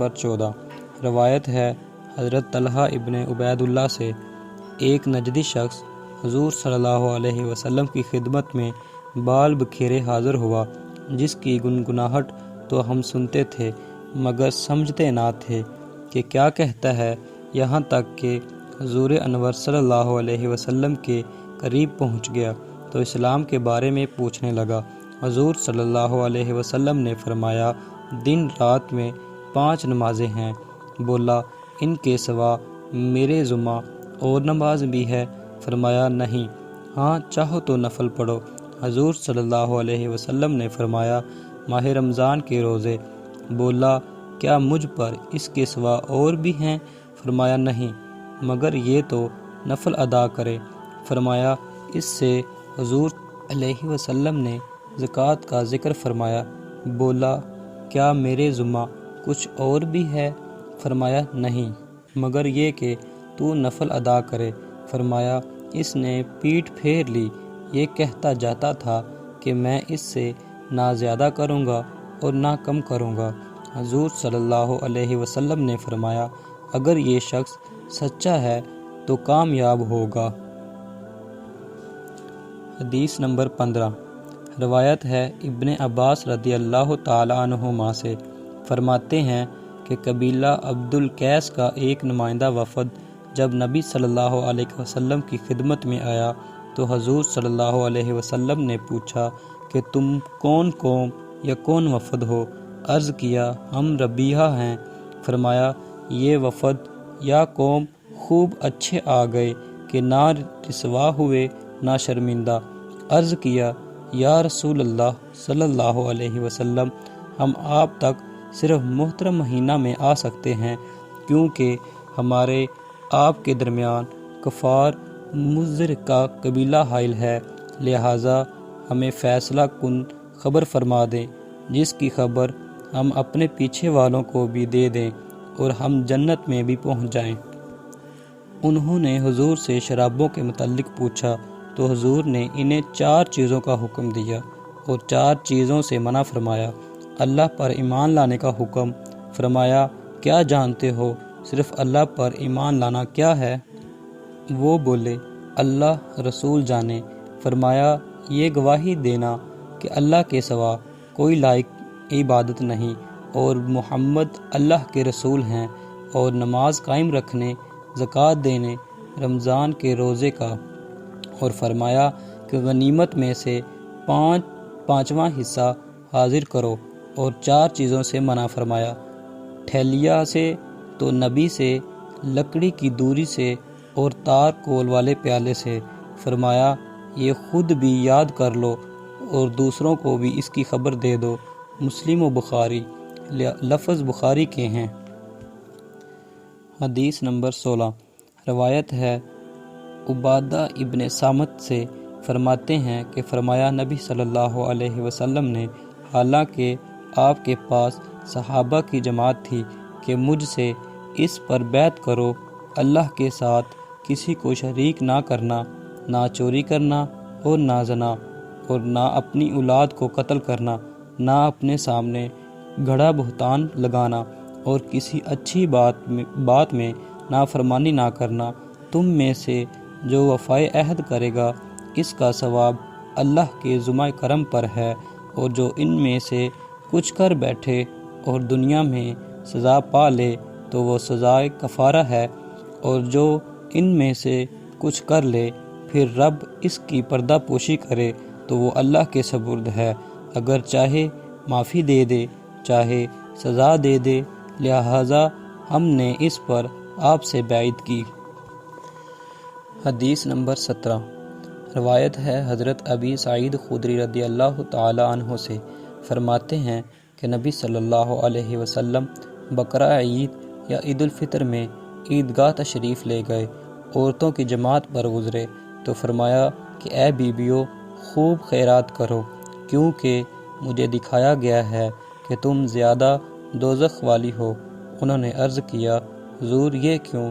Number 14 روایت ہے حضرت طلحہ ابن عبید اللہ سے، ایک نجدی شخص حضور صلی اللہ علیہ وسلم کی خدمت میں بال بکھیرے حاضر ہوا، جس کی گنگناہٹ تو ہم سنتے تھے مگر سمجھتے نہ تھے کہ کیا کہتا ہے، یہاں تک کہ حضور انور صلی اللہ علیہ وسلم کے قریب پہنچ گیا تو اسلام کے بارے میں پوچھنے لگا۔ حضور صلی اللہ علیہ وسلم نے فرمایا، دن رات میں 5 نمازیں ہیں۔ بولا، ان کے سوا میرے ذمہ اور نماز بھی ہے؟ فرمایا، نہیں۔ ہاں چاہو تو نفل پڑھو۔ حضور صلی اللہ علیہ وسلم نے فرمایا، ماہ رمضان کے روزے۔ بولا، کیا مجھ پر اس کے سوا اور بھی ہیں؟ فرمایا، نہیں، مگر یہ تو نفل ادا کرے۔ فرمایا، اس سے حضور علیہ وسلم نے زکوٰۃ کا ذکر فرمایا۔ بولا، کیا میرے ذمہ کچھ اور بھی ہے؟ فرمایا، نہیں، مگر یہ کہ تو نفل ادا کرے۔ فرمایا، اس نے پیٹھ پھیر لی، یہ کہتا جاتا تھا کہ میں اس سے نہ زیادہ کروں گا اور نہ کم کروں گا۔ حضور صلی اللہ علیہ وسلم نے فرمایا، اگر یہ شخص سچا ہے تو کامیاب ہوگا۔ حدیث نمبر 15 روایت ہے ابن عباس رضی اللہ تعالی عنہما سے، فرماتے ہیں کہ قبیلہ عبد القیس کا ایک نمائندہ وفد جب نبی صلی اللہ علیہ وسلم کی خدمت میں آیا تو حضور صلی اللہ علیہ وسلم نے پوچھا کہ تم کون قوم یا کون وفد ہو؟ عرض کیا، ہم ربیہ ہیں۔ فرمایا، یہ وفد یا قوم خوب اچھے آ گئے کہ نہ رسوا ہوئے نہ شرمندہ۔ عرض کیا، یا رسول اللہ صلی اللہ علیہ وسلم، ہم آپ تک صرف محترم مہینہ میں آ سکتے ہیں، کیونکہ ہمارے آپ کے درمیان کفار مضر کا قبیلہ حائل ہے، لہٰذا ہمیں فیصلہ کن خبر فرما دیں، جس کی خبر ہم اپنے پیچھے والوں کو بھی دے دیں اور ہم جنت میں بھی پہنچ جائیں۔ انہوں نے حضور سے شرابوں کے متعلق پوچھا تو حضور نے انہیں 4 چیزوں کا حکم دیا اور 4 چیزوں سے منع فرمایا۔ اللہ پر ایمان لانے کا حکم۔ فرمایا، کیا جانتے ہو صرف اللہ پر ایمان لانا کیا ہے؟ وہ بولے، اللہ رسول جانے۔ فرمایا، یہ گواہی دینا کہ اللہ کے سوا کوئی لائق عبادت نہیں اور محمد اللہ کے رسول ہیں، اور نماز قائم رکھنے، زکوٰۃ دینے، رمضان کے روزے کا، اور فرمایا کہ غنیمت میں سے 5واں حصہ حاضر کرو، اور 4 چیزوں سے منع فرمایا، ٹھیلیا سے تو نبی سے، لکڑی کی دوری سے اور تار کول والے پیالے سے۔ فرمایا، یہ خود بھی یاد کر لو اور دوسروں کو بھی اس کی خبر دے دو۔ مسلم و بخاری، لفظ بخاری کے ہیں۔ حدیث نمبر 16 روایت ہے عبادہ ابن صامت سے، فرماتے ہیں کہ فرمایا، نبی صلی اللہ علیہ وسلم نے، حالانکہ آپ کے پاس صحابہ کی جماعت تھی، کہ مجھ سے اس پر بیعت کرو، اللہ کے ساتھ کسی کو شریک نہ کرنا، نہ چوری کرنا اور نہ زنا، اور نہ اپنی اولاد کو قتل کرنا، نہ اپنے سامنے گھڑا بہتان لگانا، اور کسی اچھی بات میں نافرمانی نہ کرنا۔ تم میں سے جو وفائے عہد کرے گا، اس کا ثواب اللہ کے ذمہ کرم پر ہے، اور جو ان میں سے کچھ کر بیٹھے اور دنیا میں سزا پا لے تو وہ سزائے کفارہ ہے، اور جو ان میں سے کچھ کر لے پھر رب اس کی پردہ پوشی کرے تو وہ اللہ کے سپرد ہے، اگر چاہے معافی دے دے، چاہے سزا دے دے، لہٰذا ہم نے اس پر آپ سے بیعت کی۔ حدیث نمبر 17 روایت ہے حضرت ابی سعید خدری رضی اللہ تعالی عنہ سے، فرماتے ہیں کہ نبی صلی اللہ علیہ وسلم بقرہ عید یا عید الفطر میں عیدگاہ تشریف لے گئے، عورتوں کی جماعت پر گزرے تو فرمایا کہ اے بیویو، خوب خیرات کرو، کیونکہ مجھے دکھایا گیا ہے کہ تم زیادہ دوزخ والی ہو۔ انہوں نے عرض کیا، حضور یہ کیوں؟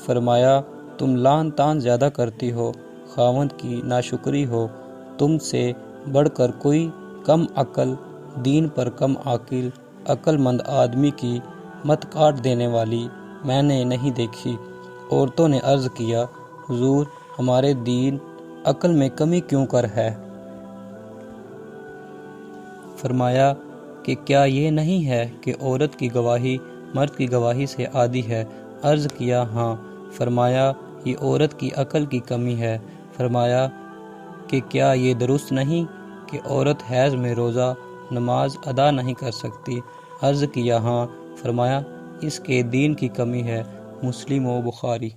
فرمایا، تم لعن طعن زیادہ کرتی ہو، خاوند کی ناشکری ہو، تم سے بڑھ کر کوئی کم عقل، دین پر کم عاقل، عقل مند آدمی کی مت کاٹ دینے والی میں نے نہیں دیکھی۔ عورتوں نے عرض کیا، حضور ہمارے دین عقل میں کمی کیوں کر ہے؟ فرمایا کہ کیا یہ نہیں ہے کہ عورت کی گواہی مرد کی گواہی سے عادی ہے؟ عرض کیا ہاں۔ فرمایا یہ عورت کی عقل کی کمی ہے۔ فرمایا کہ کیا یہ درست نہیں کہ عورت حیض میں روزہ نماز ادا نہیں کر سکتی؟ عرض کیا ہاں۔ فرمایا اس کے دین کی کمی ہے۔ مسلم و بخاری۔